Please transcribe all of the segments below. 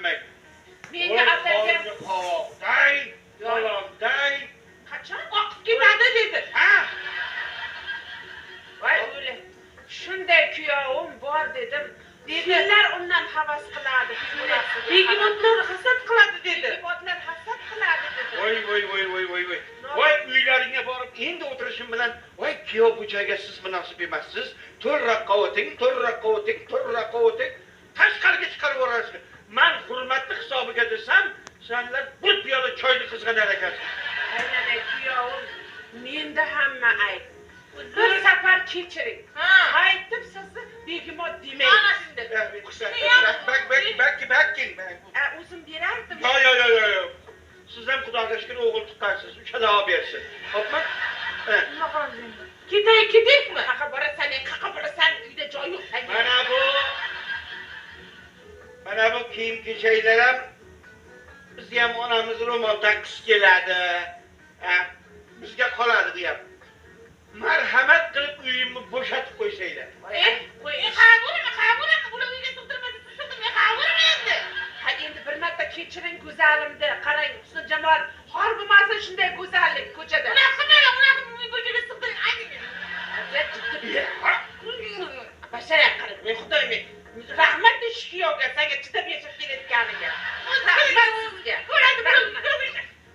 demek. Menga atalgan Qovday, yolonday. qachon oqib ketadi dedi. Ha? Voy o'li. Shunday kuyovim bor dedim. Dedilar undan havas qiladi. Begimotlar hasad qiladi dedi. Begimotlar hasad qiladi dedi. Voy. Voy uylaringga borib endi o'tirishim bilan, voy kuyov bu joyga siz munosib emassiz. To'rroqqa o'ting. Tashqariga chiqarib yuborasiz. Men hurmatli hisobiga desam, senlar bir piyola choyni qizg'anar ekansiz. Aynan kuyovim, menda hamma ayb. Bir safar kechiring. Qaytib sizni begimot demayman. Ana shunday. Bakking. O'zim berardim. Yo. Siz ham Xudoga shukr o'g'il tuqqansiz. Uchalab bersin. Xo'pmi? Ketaylikmi? Qaqa borasan, uyda joy yo'q. Mana bu kiyim-kechaklar ham bizga ham onamiz ro'mol taqqisi keladi. Bizga qoladi deyap. Marhamat qilib uyimni bo'shatib qo'ysanglar. Qavorimi, bular uyga sig'dirmasa tushirdim, qavorimi endi. Ha endi bir marta kechiring go'zalimni, qarang, Husni Jamol xor bo'lmasin shunday go'zallik ko'chada. Unaqa uy ko'chaga sig'diring, ayting. Bashara qarang, men Xudoyim. Rahmat kuyovga, senga chidab yashab kelayotganiga. Rahmat sizga.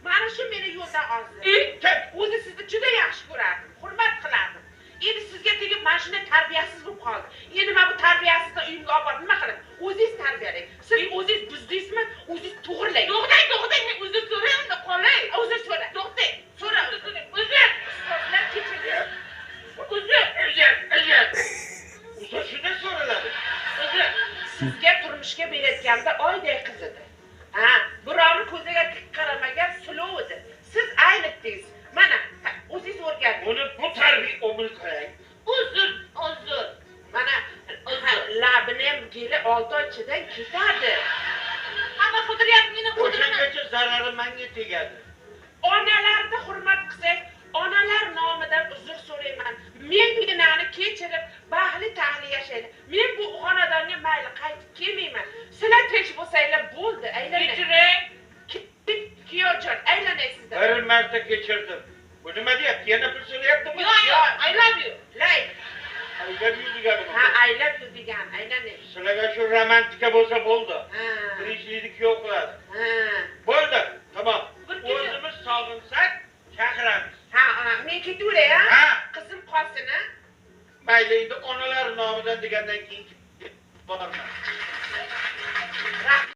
Mana shu meni yo'ldan oldi. O'zi sizni juda yaxshi ko'rardim, hurmat qilardim. Endi sizga tegib mana shunday tarbiyasiz bo'lib qoldi. Endi men bu tarbiyasizda uyimga olib borib nima qilib? O'zingiz tarbiyalang. Siz o'zingiz buzdingizmi? O'zingiz to'g'rilang. To'g'rilang, men o'zim so'ray, unda qolay. O'zim so'ra. To'xtang. So'ra. O'zim. Ustozlar kechiring. O'zim. Ustoz shunday so'raladi. Sizga turmushga berayotganda oyday qiz edi. Birovni ko'ziga tik qaramagan sulov edi. Siz aynitdingiz. Mana, o'zingiz o'rganing. Buni bu tarbiya omil qarang. Uzr. Mana, labini ham geli 6 oy ichidan ketadi. Hamma qidiryapti, meni qidiraman. O'shangacha zarari menga tegadi. Onalarni hurmat qilsangiz, onalar nomidan uzr so'rayman. Men binani kechirib, bahli-tahli yashaydi. Men bu xonadonga mayli qaytib kelmayman. Sizlar tinch bo'lsanglar bo'ldi, aylanay. Kechiring. Kuyovjon, aylanay sizlar. Bir marta kechirdim. Bu nima deyapti? Yana pul so'rayaptimi? Yo'q, I love you. Like. I love you deganim. I love you degan, aylanay. Sizlarga shu romantika bo'lsa bo'ldi. Tirikchilikni kuyov qiladi. Bo'ldi, tamom. O'zimiz sog'insak, chaqiramiz. Men ketaveray, qizim qolsin, Mayli, endi onalar nomidan degandan keyin boraman.